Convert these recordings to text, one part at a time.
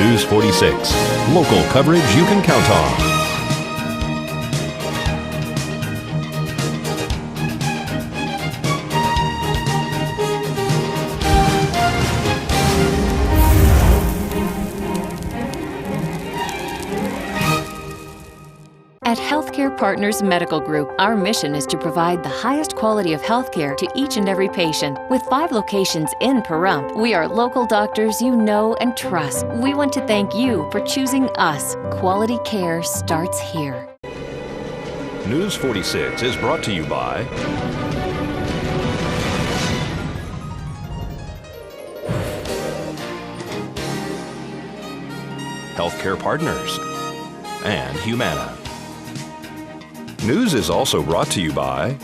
News 46, local coverage you can count on. At Healthcare Partners Medical Group, our mission is to provide the highest quality of healthcare to each and every patient. With 5 locations in Pahrump, we are local doctors you know and trust. We want to thank you for choosing us. Quality care starts here. News 46 is brought to you by Healthcare Partners and Humana. News is also brought to you by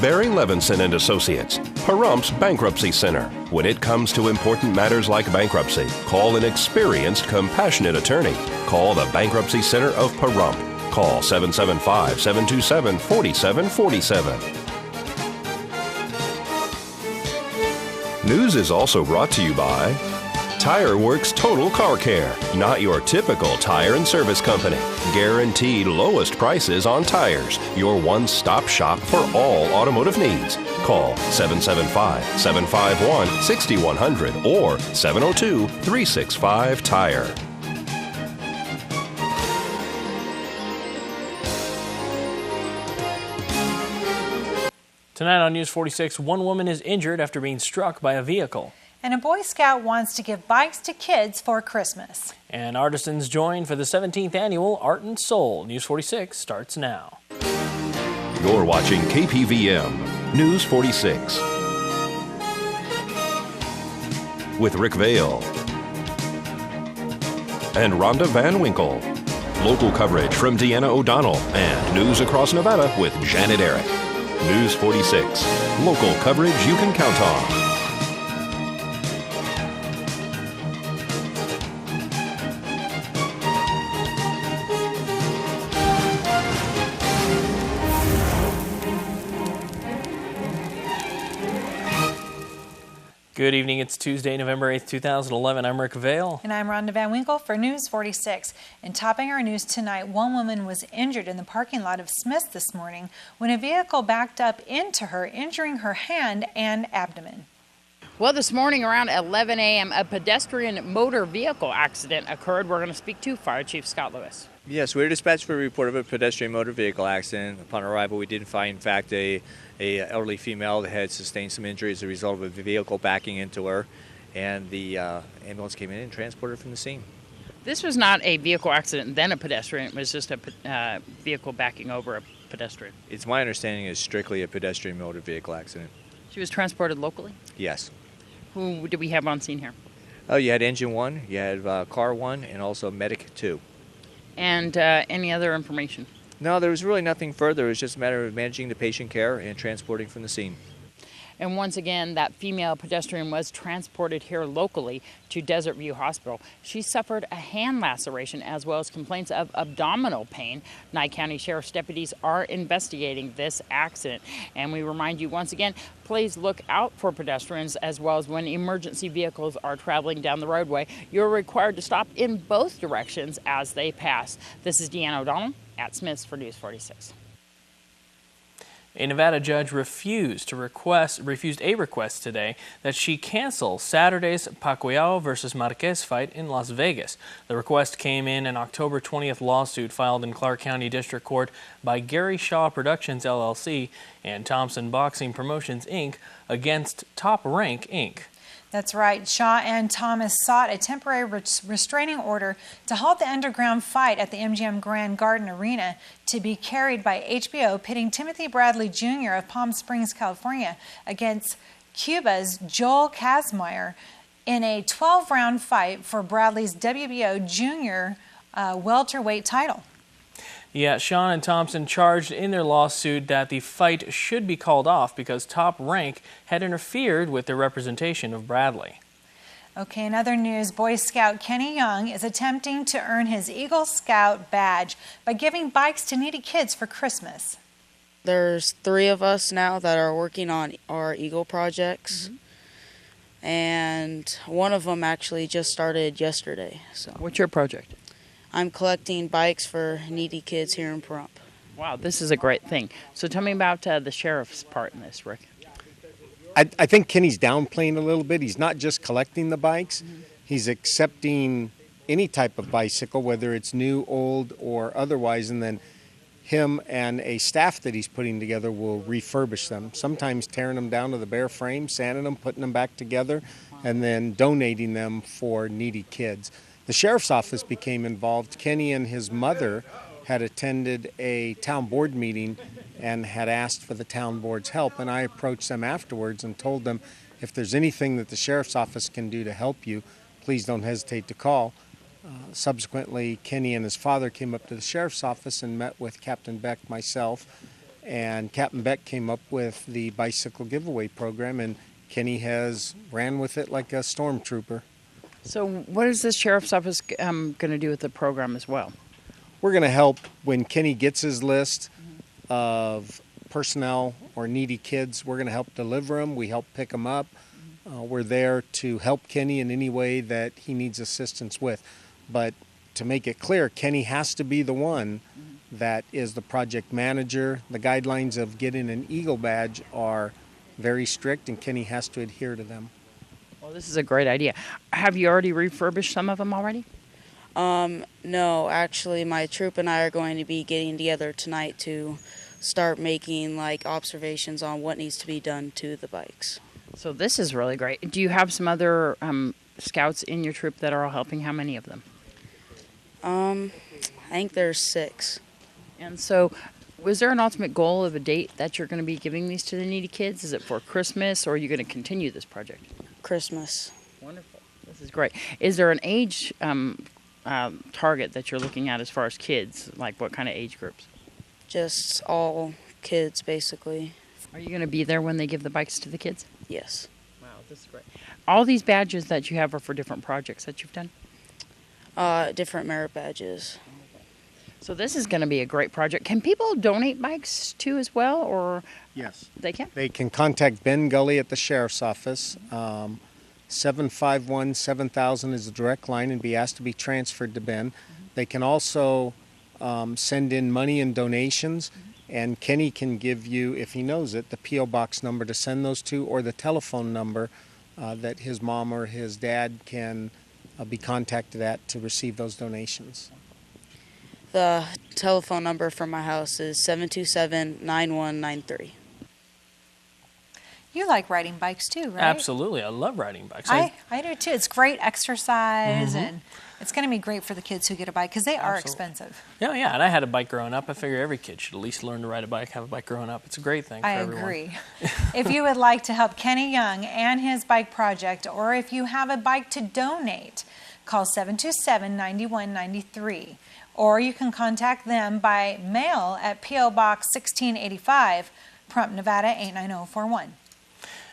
Barry Levinson and Associates, Pahrump's Bankruptcy Center. When it comes to important matters like bankruptcy, call an experienced, compassionate attorney. Call the Bankruptcy Center of Pahrumph. Call 775-727-4747. News is also brought to you by Tire Works Total Car Care, not your typical tire and service company. Guaranteed lowest prices on tires. Your one-stop shop for all automotive needs. Call 775-751-6100 or 702-365-TIRE. Tonight on News 46, one woman is injured after being struck by a vehicle. And a Boy Scout wants to give bikes to kids for Christmas. And Artisans join for the 17th annual Art and Soul. News 46 starts now. You're watching KPVM News 46 with Rick Vale and Rhonda Van Winkle. Local coverage from Deanna O'Donnell and news across Nevada with Janet Eric. News 46, local coverage you can count on. Good evening. It's Tuesday, November 8th, 2011. I'm Rick Vale. And I'm Rhonda Van Winkle for News 46. And topping our news tonight, one woman was injured in the parking lot of Smith's this morning when a vehicle backed up into her, injuring her hand and abdomen. Well, this morning around 11 a.m., a pedestrian motor vehicle accident occurred. We're going to speak to Fire Chief Scott Lewis. Yes, we were dispatched for a report of a pedestrian motor vehicle accident. Upon arrival, we did find, in fact, a elderly female that had sustained some injuries as a result of a vehicle backing into her, and the ambulance came in and transported her from the scene. This was not a vehicle accident, then a pedestrian. It was just a vehicle backing over a pedestrian. It's my understanding it's strictly a pedestrian motor vehicle accident. She was transported locally? Yes. Who do we have on scene here? Oh, you had engine 1, you had car 1, and also medic 2. And any other information? No, there was really nothing further. It was just a matter of managing the patient care and transporting from the scene. And once again, that female pedestrian was transported here locally to Desert View Hospital. She suffered a hand laceration as well as complaints of abdominal pain. Nye County Sheriff's deputies are investigating this accident. And we remind you once again, please look out for pedestrians as well as when emergency vehicles are traveling down the roadway. You're required to stop in both directions as they pass. This is Deanna O'Donnell at Smith's for News 46. A Nevada judge refused a request today that she cancel Saturday's Pacquiao versus Marquez fight in Las Vegas. The request came in an October 20th lawsuit filed in Clark County District Court by Gary Shaw Productions, LLC, and Thompson Boxing Promotions, Inc. against Top Rank, Inc. That's right. Shaw and Thomas sought a temporary restraining order to halt the underground fight at the MGM Grand Garden Arena to be carried by HBO, pitting Timothy Bradley Jr. of Palm Springs, California, against Cuba's Joel Casamayor in a 12-round fight for Bradley's WBO junior welterweight title. Yeah, Shaw and Thompson charged in their lawsuit that the fight should be called off because Top Rank had interfered with their representation of Bradley. Okay, in other news, Boy Scout Kenny Young is attempting to earn his Eagle Scout badge by giving bikes to needy kids for Christmas. There's 3 of us now that are working on our Eagle projects. and one of them actually just started yesterday. So What's your project? I'm collecting bikes for needy kids here in Pahrump. Wow, this is a great thing. So tell me about the sheriff's part in this, Rick. I think Kenny's downplaying a little bit. He's not just collecting the bikes. He's accepting any type of bicycle, whether it's new, old, or otherwise, and then him and a staff that he's putting together will refurbish them, sometimes tearing them down to the bare frame, sanding them, putting them back together, and then donating them for needy kids. The sheriff's office became involved. Kenny and his mother had attended a town board meeting and had asked for the town board's help, and I approached them afterwards and told them, if there's anything that the sheriff's office can do to help you, please don't hesitate to call. Subsequently, Kenny and his father came up to the sheriff's office and met with Captain Beck, myself, and Captain Beck came up with the bicycle giveaway program, and Kenny has ran with it like a stormtrooper. So what is the sheriff's office going to do with the program as well? We're going to help when Kenny gets his list of personnel or needy kids. We're going to help deliver them. We help pick them up. We're there to help Kenny in any way that he needs assistance with. But to make it clear, Kenny has to be the one that is the project manager. The guidelines of getting an Eagle badge are very strict, and Kenny has to adhere to them. Well, this is a great idea. Have you already refurbished some of them already? No, actually my troop and I are going to be getting together tonight to start making like observations on what needs to be done to the bikes. So this is really great. Do you have some other scouts in your troop that are all helping? How many of them? I think there's 6. And so was there an ultimate goal of a date that you're going to be giving these to the needy kids? Is it for Christmas, or are you going to continue this project? Christmas. Wonderful. This is great. Is there an age target that you're looking at as far as kids? Like what kind of age groups? Just all kids, basically. Are you going to be there when they give the bikes to the kids? Yes. Wow, this is great. All these badges that you have are for different projects that you've done? Different merit badges. So this is going to be a great project. Can people donate bikes too as well, or? Yes. They can? They can contact Ben Gully at the sheriff's office. 751-7000 is the direct line and be asked to be transferred to Ben. They can also send in money and donations, and Kenny can give you, if he knows it, the P.O. Box number to send those to, or the telephone number that his mom or his dad can be contacted at to receive those donations. The telephone number for my house is 727-9193. You like riding bikes too, right? Absolutely. I love riding bikes. I do too. It's great exercise, and it's going to be great for the kids who get a bike because they are expensive. Yeah, and I had a bike growing up. I figure every kid should at least learn to ride a bike, have a bike growing up. It's a great thing for everyone. I agree. If you would like to help Kenny Young and his bike project, or if you have a bike to donate, call 727-9193. Or you can contact them by mail at P.O. Box 1685, Pahrump, Nevada 89041.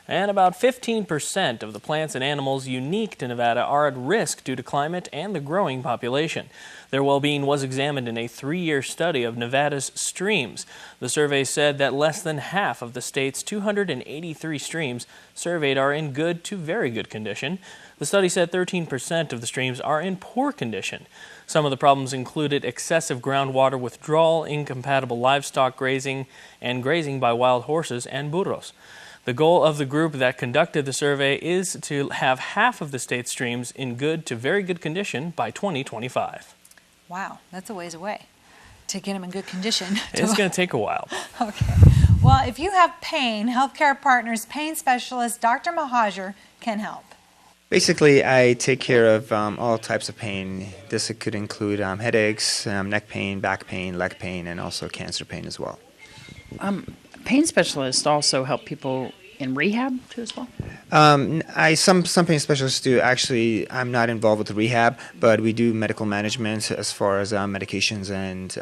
And about 15% of the plants and animals unique to Nevada are at risk due to climate and the growing population. Their well-being was examined in a 3-year study of Nevada's streams. The survey said that less than half of the state's 283 streams surveyed are in good to very good condition. The study said 13% of the streams are in poor condition. Some of the problems included excessive groundwater withdrawal, incompatible livestock grazing, and grazing by wild horses and burros. The goal of the group that conducted the survey is to have half of the state's streams in good to very good condition by 2025. Wow, that's a ways away to get them in good condition. It's going to take a while. Okay. Well, if you have pain, Healthcare Partners pain specialist Dr. Mahajer can help. Basically, I take care of all types of pain. This could include headaches, neck pain, back pain, leg pain, and also cancer pain as well. Pain specialists also help people in rehab too as well? Some pain specialists do. Actually, I'm not involved with rehab, but we do medical management as far as medications and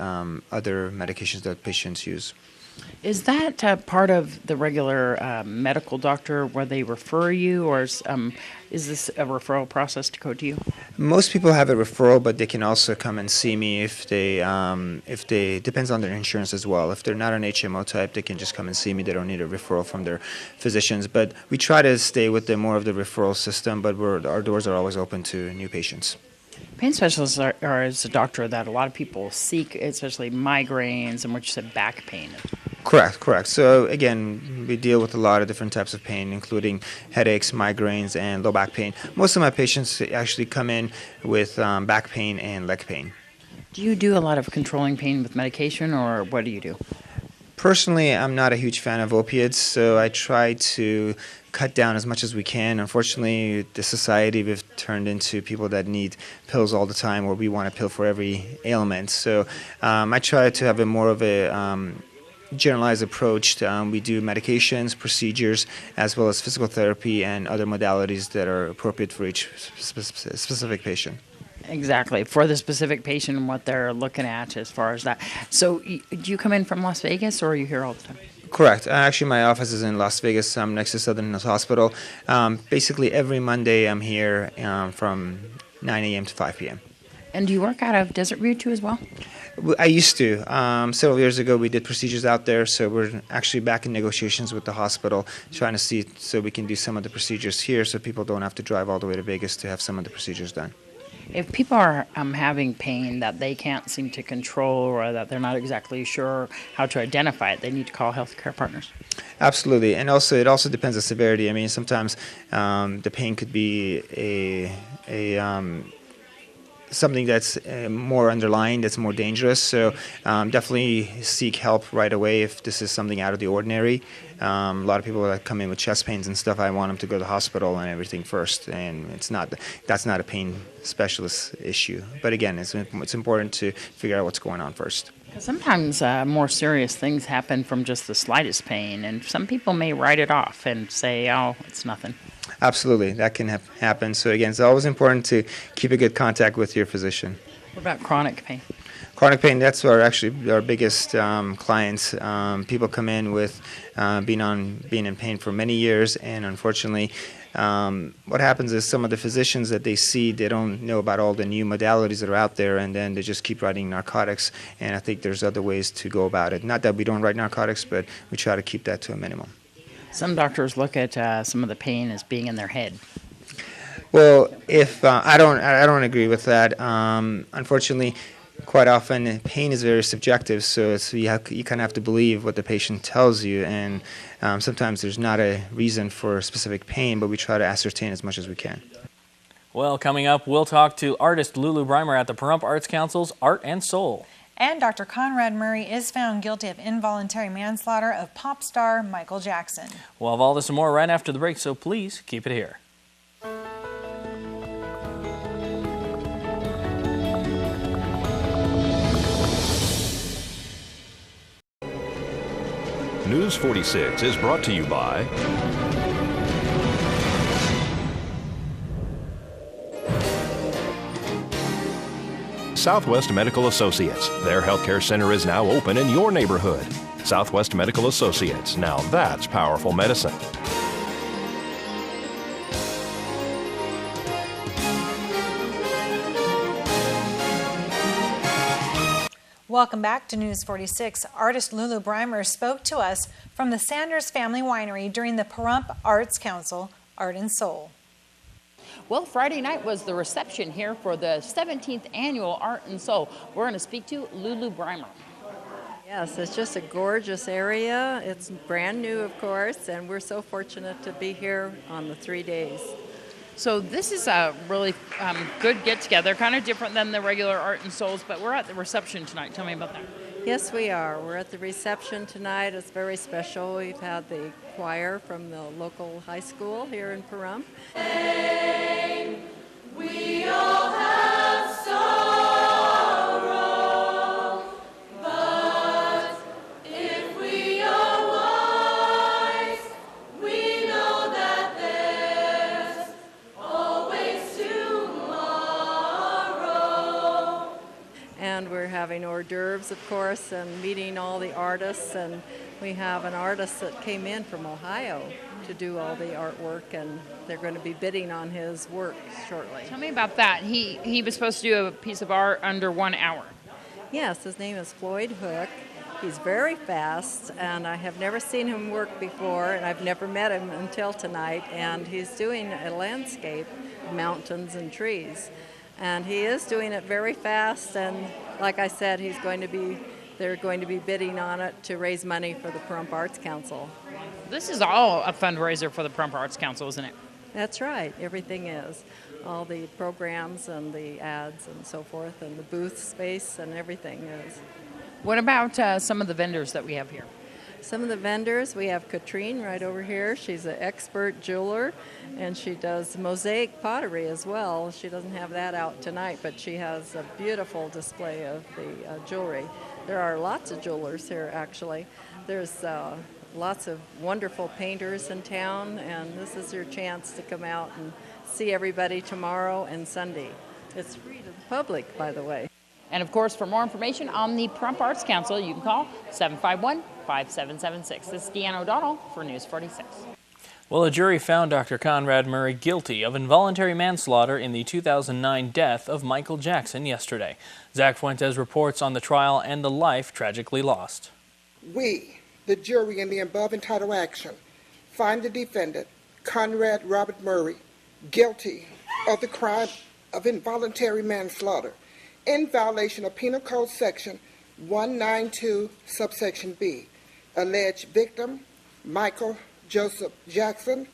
other medications that patients use. Is that part of the regular medical doctor where they refer you, or is this a referral process to go to you? Most people have a referral, but they can also come and see me if they depends on their insurance as well. If they're not an HMO type, they can just come and see me. They don't need a referral from their physicians. But we try to stay with more of the referral system, but our doors are always open to new patients. Pain specialists are as a doctor that a lot of people seek, especially migraines and what you said, back pain. Correct. So again, we deal with a lot of different types of pain, including headaches, migraines, and low back pain. Most of my patients actually come in with back pain and leg pain. Do you do a lot of controlling pain with medication, or what do you do? Personally, I'm not a huge fan of opiates, so I try to cut down as much as we can. Unfortunately, the society, we've turned into people that need pills all the time, or we want a pill for every ailment. So I try to have more of a generalized approach. We do medications, procedures, as well as physical therapy and other modalities that are appropriate for each specific patient. Exactly, for the specific patient and what they're looking at as far as that. So do you come in from Las Vegas, or are you here all the time? Correct. Actually, my office is in Las Vegas. I'm next to Southern Hills Hospital. Basically, every Monday I'm here from 9 a.m. to 5 p.m. And do you work out of Desert View too as well? I used to. Several years ago, we did procedures out there, so we're actually back in negotiations with the hospital, trying to see so we can do some of the procedures here so people don't have to drive all the way to Vegas to have some of the procedures done. If people are having pain that they can't seem to control, or that they're not exactly sure how to identify it, they need to call healthcare partners. Absolutely, and also it also depends on severity. I mean, sometimes the pain could be something that's more underlying, that's more dangerous. So definitely seek help right away if this is something out of the ordinary. A lot of people that come in with chest pains and stuff, I want them to go to the hospital and everything first. And that's not a pain specialist issue. But again, it's important to figure out what's going on first. Sometimes more serious things happen from just the slightest pain, and some people may write it off and say, oh, it's nothing. Absolutely, that can happen. So again, it's always important to keep a good contact with your physician. What about chronic pain? Chronic pain, that's our biggest clients. People come in with being in pain for many years, and unfortunately, what happens is some of the physicians that they see, they don't know about all the new modalities that are out there, and then they just keep writing narcotics. And I think there's other ways to go about it. Not that we don't write narcotics, but we try to keep that to a minimum. Some doctors look at some of the pain as being in their head. Well, if I don't agree with that. Unfortunately, quite often pain is very subjective, so you kind of have to believe what the patient tells you, and sometimes there's not a reason for specific pain, but we try to ascertain as much as we can. Well, coming up, we'll talk to artist Lulu Breimer at the Pahrump Arts Council's Art and Soul. And Dr. Conrad Murray is found guilty of involuntary manslaughter of pop star Michael Jackson. We'll have all this and more right after the break, so please keep it here. News 46 is brought to you by Southwest Medical Associates. Their healthcare center is now open in your neighborhood. Southwest Medical Associates. Now that's powerful medicine. Welcome back to News 46. Artist Lulu Breimer spoke to us from the Sanders Family Winery during the Pahrump Arts Council Art and Soul. Well, Friday night was the reception here for the 17th Annual Art and Soul. We're going to speak to Lulu Breimer. Yes, it's just a gorgeous area. It's brand new, of course, and we're so fortunate to be here on the 3 days. So this is a really good get-together, kind of different than the regular Art and Souls, but we're at the reception tonight. Tell me about that. Yes, we are. We're at the reception tonight. It's very special. We've had the choir from the local high school here in Pahrump. We all have sorrow, but if we are wise, we know that there's always tomorrow. And we're having hors d'oeuvres, of course, and meeting all the artists. And we have an artist that came in from Ohio to do all the artwork, and they're going to be bidding on his work shortly. Tell me about that. He was supposed to do a piece of art under 1 hour. Yes, his name is Floyd Hook. He's very fast, and I have never seen him work before, and I've never met him until tonight. And he's doing a landscape, mountains and trees. And he is doing it very fast, and like I said, they're going to be bidding on it to raise money for the Pahrump Arts Council. This is all a fundraiser for the Pahrump Arts Council, isn't it? That's right, everything is. All the programs and the ads and so forth, and the booth space and everything is. What about some of the vendors that we have here? Some of the vendors, we have Katrine right over here. She's an expert jeweler, and she does mosaic pottery as well. She doesn't have that out tonight, but she has a beautiful display of the jewelry. There are lots of jewelers here, actually. There's lots of wonderful painters in town, and this is your chance to come out and see everybody tomorrow and Sunday. It's free to the public, by the way. And of course, for more information on the Pahrump Arts Council, you can call 751-5776. This is Deanna O'Donnell for News 46. Well, a jury found Dr. Conrad Murray guilty of involuntary manslaughter in the 2009 death of Michael Jackson yesterday. Zach Fuentes reports on the trial and the life tragically lost. We, the jury in the above entitled action, find the defendant, Conrad Robert Murray, guilty of the crime of involuntary manslaughter in violation of Penal Code Section 192, subsection B. Alleged victim, Michael Joseph Jackson.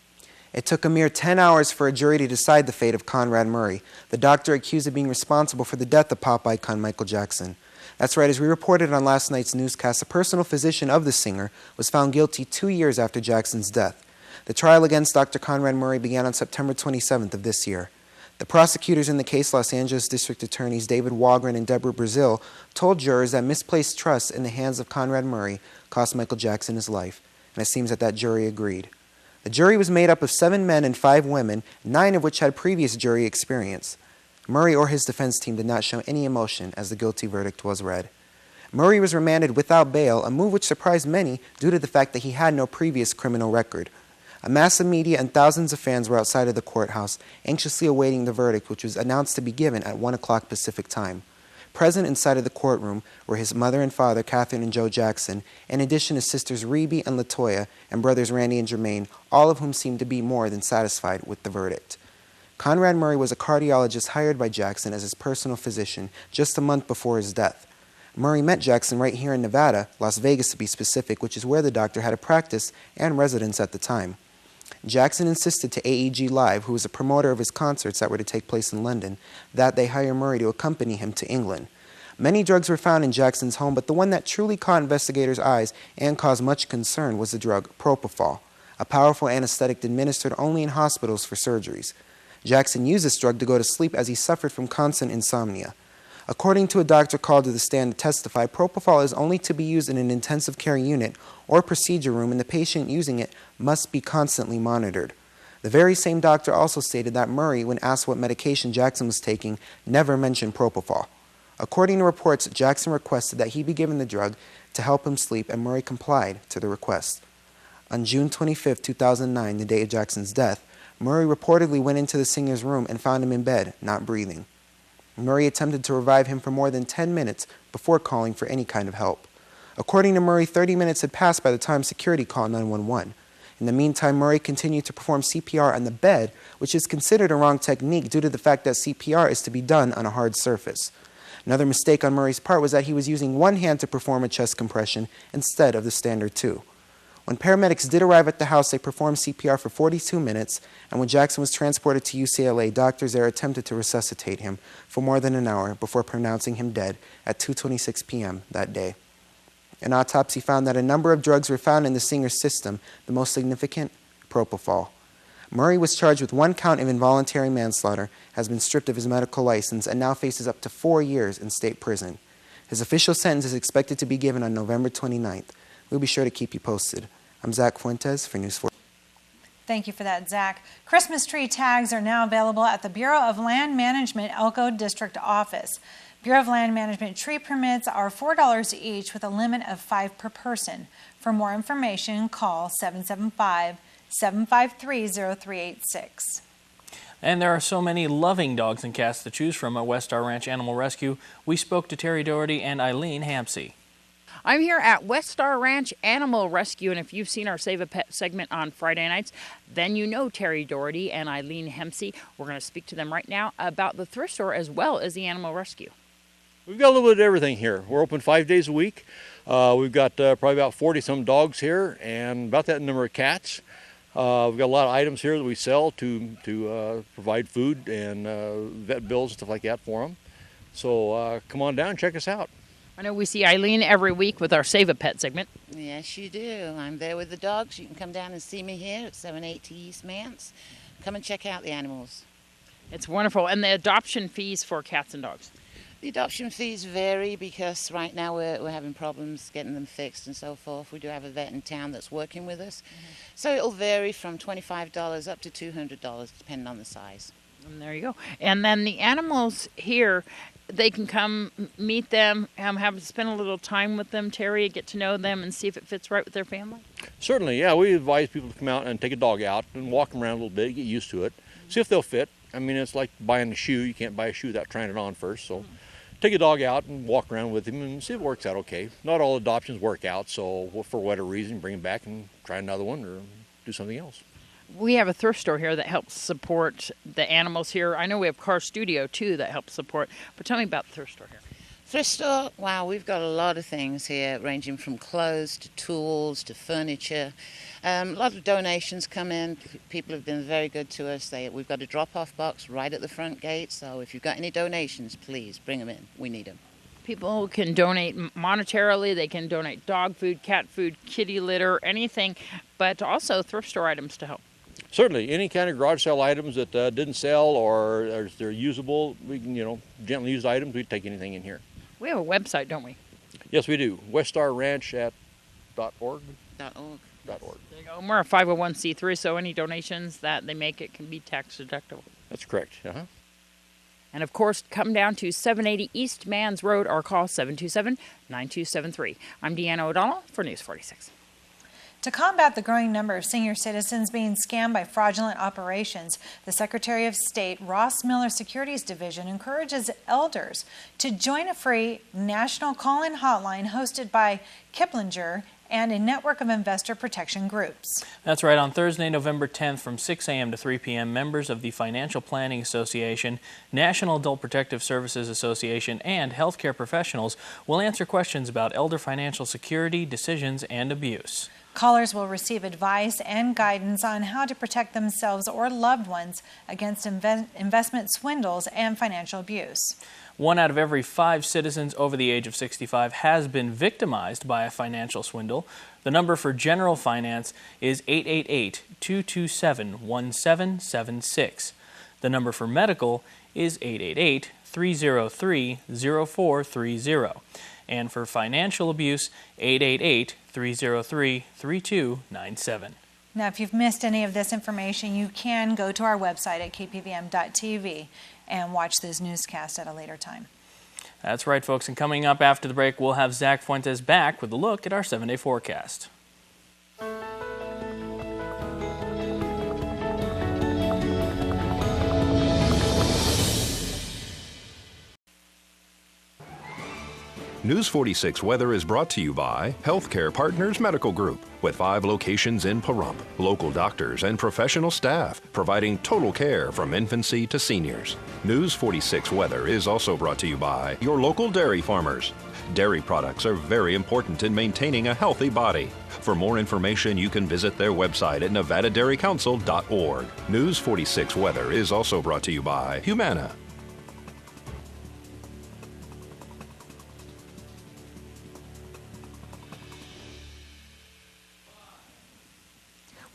It took a mere 10 hours for a jury to decide the fate of Conrad Murray, the doctor accused of being responsible for the death of pop icon Michael Jackson. That's right, as we reported on last night's newscast, a personal physician of the singer was found guilty 2 years after Jackson's death. The trial against Dr. Conrad Murray began on September 27th of this year. The prosecutors in the case, Los Angeles District Attorneys David Wagren and Deborah Brazil, told jurors that misplaced trust in the hands of Conrad Murray cost Michael Jackson his life, and it seems that jury agreed. The jury was made up of 7 men and 5 women, 9 of which had previous jury experience. Murray or his defense team did not show any emotion as the guilty verdict was read. Murray was remanded without bail, a move which surprised many due to the fact that he had no previous criminal record. A mass of media and thousands of fans were outside of the courthouse, anxiously awaiting the verdict, which was announced to be given at 1 o'clock Pacific time. Present inside of the courtroom were his mother and father, Catherine and Joe Jackson, in addition to sisters Rebe and LaToya, and brothers Randy and Jermaine, all of whom seemed to be more than satisfied with the verdict. Conrad Murray was a cardiologist hired by Jackson as his personal physician just a month before his death. Murray met Jackson right here in Nevada, Las Vegas to be specific, which is where the doctor had a practice and residence at the time. Jackson insisted to AEG Live, who was a promoter of his concerts that were to take place in London, that they hire Murray to accompany him to England. Many drugs were found in Jackson's home, but the one that truly caught investigators' eyes and caused much concern was the drug propofol, a powerful anesthetic administered only in hospitals for surgeries. Jackson used this drug to go to sleep as he suffered from constant insomnia. According to a doctor called to the stand to testify, propofol is only to be used in an intensive care unit or procedure room, and the patient using it must be constantly monitored. The very same doctor also stated that Murray, when asked what medication Jackson was taking, never mentioned propofol. According to reports, Jackson requested that he be given the drug to help him sleep, and Murray complied to the request. On June 25, 2009, the day of Jackson's death, Murray reportedly went into the singer's room and found him in bed, not breathing. Murray attempted to revive him for more than 10 minutes before calling for any kind of help. According to Murray, 30 minutes had passed by the time security called 911. In the meantime, Murray continued to perform CPR on the bed, which is considered a wrong technique due to the fact that CPR is to be done on a hard surface. Another mistake on Murray's part was that he was using one hand to perform a chest compression instead of the standard 2. When paramedics did arrive at the house, they performed CPR for 42 minutes, and when Jackson was transported to UCLA, doctors there attempted to resuscitate him for more than an hour before pronouncing him dead at 2:26 p.m. that day. An autopsy found that a number of drugs were found in the singer's system, the most significant, propofol. Murray was charged with 1 count of involuntary manslaughter, has been stripped of his medical license, and now faces up to 4 years in state prison. His official sentence is expected to be given on November 29th. We'll be sure to keep you posted. I'm Zach Fuentes for News 4. Thank you for that, Zach. Christmas tree tags are now available at the Bureau of Land Management Elko District Office. Bureau of Land Management tree permits are $4 each with a limit of 5 per person. For more information, call 775-753-0386. And there are so many loving dogs and cats to choose from at West Star Ranch Animal Rescue. We spoke to Terry Doherty and Eileen Hampsey. I'm here at West Star Ranch Animal Rescue, and if you've seen our Save a Pet segment on Friday nights, then you know Terry Doherty and Eileen Hampsey. We're going to speak to them right now about the thrift store as well as the animal rescue. We've got a little bit of everything here. We're open 5 days a week. We've got probably about 40-some dogs here and about that number of cats. We've got a lot of items here that we sell to provide food and vet bills and stuff like that for them. So come on down and check us out. I know we see Eileen every week with our Save a Pet segment. Yes, you do. I'm there with the dogs. You can come down and see me here at 780 East Mance. Come and check out the animals. It's wonderful. And the adoption fees for cats and dogs? The adoption fees vary because right now we're having problems getting them fixed and so forth. We do have a vet in town that's working with us. So it'll vary from $25 up to $200 depending on the size. And there you go. And then the animals here, they can come meet them, spend a little time with them, Terry, get to know them and see if it fits right with their family? Certainly, yeah. We advise people to come out and take a dog out and walk them around a little bit, get used to it, see if they'll fit. I mean, it's like buying a shoe. You can't buy a shoe without trying it on first. So take a dog out and walk around with him and see if it works out okay. Not all adoptions work out, so for whatever reason, bring him back and try another one or do something else. We have a thrift store here that helps support the animals here. I know we have Car Studio, too, that helps support. But tell me about the thrift store here. Thrift store, wow, we've got a lot of things here, ranging from clothes to tools to furniture. A lot of donations come in. People have been very good to us. We've got a drop-off box right at the front gate, so if you've got any donations, please bring them in. We need them. People can donate monetarily. They can donate dog food, cat food, kitty litter, anything, but also thrift store items to help. Certainly, any kind of garage sale items that didn't sell or they're usable, we can, gently used items, we take anything in here. We have a website, don't we? Yes, we do. weststarranch.org. .org. There you go. And we're a 501c3, so any donations that they make, it can be tax deductible. That's correct. Uh-huh. And, of course, come down to 780 East Mans Road or call 727-9273. I'm Deanna O'Donnell for News 46. To combat the growing number of senior citizens being scammed by fraudulent operations, the Secretary of State Ross Miller Securities Division encourages elders to join a free national call-in hotline hosted by Kiplinger and a network of investor protection groups. That's right. On Thursday, November 10th from 6 a.m. to 3 p.m., members of the Financial Planning Association, National Adult Protective Services Association, and healthcare professionals will answer questions about elder financial security, decisions, and abuse. Callers will receive advice and guidance on how to protect themselves or loved ones against investment swindles and financial abuse. 1 out of every 5 citizens over the age of 65 has been victimized by a financial swindle. The number for general finance is 888-227-1776. The number for medical is 888-303-0430. And for financial abuse, 888-303-3297. Now, if you've missed any of this information, you can go to our website at KPVM.TV and watch this newscast at a later time. That's right, folks. And coming up after the break, we'll have Zach Fuentes back with a look at our 7-day forecast. News 46 Weather is brought to you by Healthcare Partners Medical Group, with 5 locations in Pahrump. Local doctors and professional staff providing total care from infancy to seniors. News 46 Weather is also brought to you by your local dairy farmers. Dairy products are very important in maintaining a healthy body. For more information, you can visit their website at nevadadairycouncil.org. News 46 Weather is also brought to you by Humana.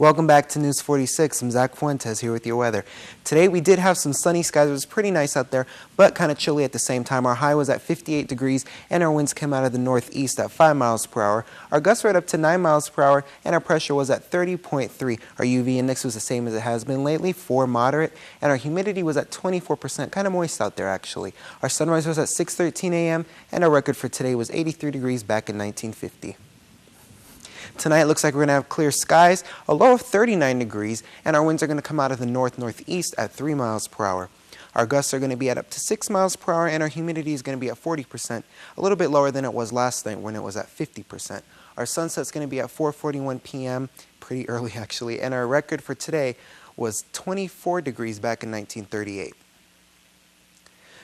Welcome back to News 46. I'm Zach Fuentes here with your weather. Today we did have some sunny skies. It was pretty nice out there, but kind of chilly at the same time. Our high was at 58 degrees, and our winds came out of the northeast at 5 miles per hour. Our gusts were up to 9 miles per hour, and our pressure was at 30.3. Our UV index was the same as it has been lately, 4 moderate, and our humidity was at 24%, kind of moist out there actually. Our sunrise was at 6:13 a.m., and our record for today was 83 degrees back in 1950. Tonight it looks like we're going to have clear skies, a low of 39 degrees, and our winds are going to come out of the north-northeast at 3 miles per hour. Our gusts are going to be at up to 6 miles per hour, and our humidity is going to be at 40%, a little bit lower than it was last night when it was at 50%. Our sunset's going to be at 4:41 p.m., pretty early actually, and our record for today was 24 degrees back in 1938.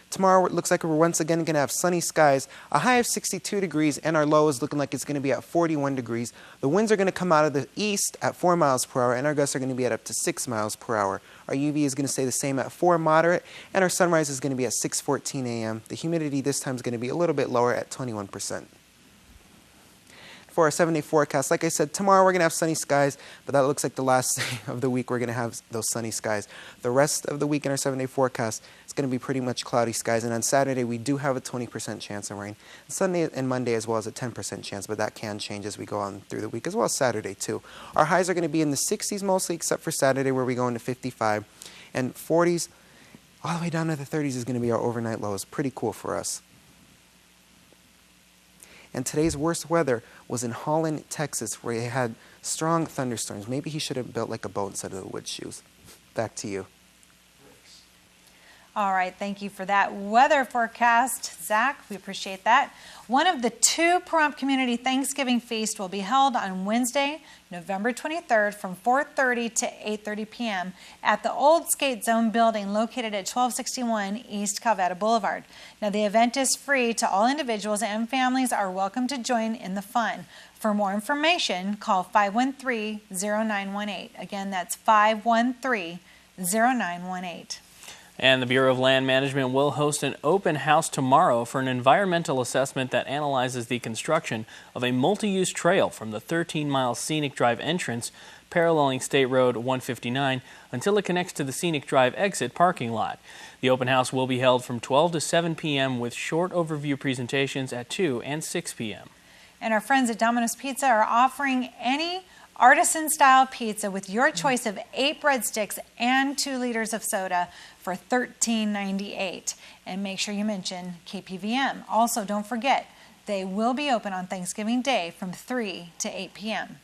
Tomorrow it looks like we're once again going to have sunny skies, a high of 62 degrees, and our low is looking like it's going to be at 41 degrees. The winds are going to come out of the east at 4 miles per hour, and our gusts are going to be at up to 6 miles per hour. Our UV is going to stay the same at 4 moderate, and our sunrise is going to be at 6:14 a.m. The humidity this time is going to be a little bit lower at 21%. For our 7-day forecast, like I said, tomorrow we're going to have sunny skies, but that looks like the last day of the week we're going to have those sunny skies. The rest of the week in our 7-day forecast, it's going to be pretty much cloudy skies, and on Saturday we do have a 20% chance of rain. Sunday and Monday as well as a 10% chance, but that can change as we go on through the week, as well as Saturday too. Our highs are going to be in the 60s mostly, except for Saturday where we go into 55, and 40s all the way down to the 30s is going to be our overnight lows. Pretty cool for us. And today's worst weather was in Holland, Texas, where they had strong thunderstorms. Maybe he should have built like a boat instead of the wood shoes. Back to you. All right, thank you for that weather forecast, Zach. We appreciate that. One of the 2 Pahrump Community Thanksgiving Feast will be held on Wednesday, November 23rd from 4:30 to 8:30 p.m. at the Old Skate Zone building located at 1261 East Calvetta Boulevard. Now, the event is free to all individuals, and families are welcome to join in the fun. For more information, call 513-0918. Again, that's 513-0918. And the Bureau of Land Management will host an open house tomorrow for an environmental assessment that analyzes the construction of a multi-use trail from the 13-mile Scenic Drive entrance paralleling State Road 159 until it connects to the Scenic Drive exit parking lot. The open house will be held from 12 to 7 p.m. with short overview presentations at 2 and 6 p.m. And our friends at Domino's Pizza are offering any artisan-style pizza with your choice of 8 breadsticks and 2 liters of soda for $13.98. And make sure you mention KPVM. Also, don't forget, they will be open on Thanksgiving Day from 3 to 8 p.m.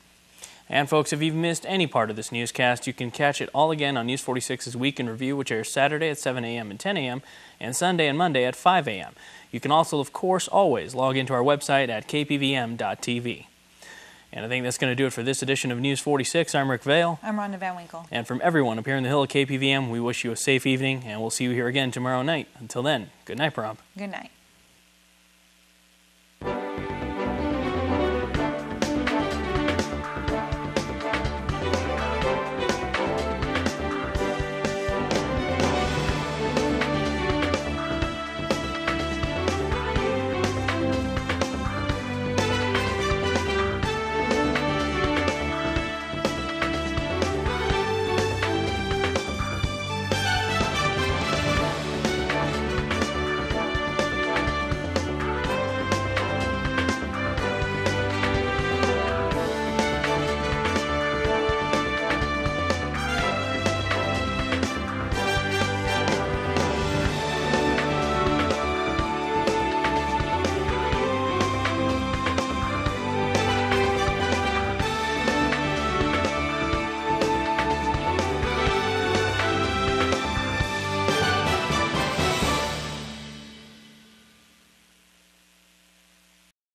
And folks, if you've missed any part of this newscast, you can catch it all again on News 46's Week in Review, which airs Saturday at 7 a.m. and 10 a.m. and Sunday and Monday at 5 a.m. You can also, of course, always log into our website at KPVM.TV. And I think that's going to do it for this edition of News 46. I'm Rick Vale. I'm Rhonda Van Winkle. And from everyone up here in the Hill at KPVM, we wish you a safe evening, and we'll see you here again tomorrow night. Until then, good night, Pahrump. Good night.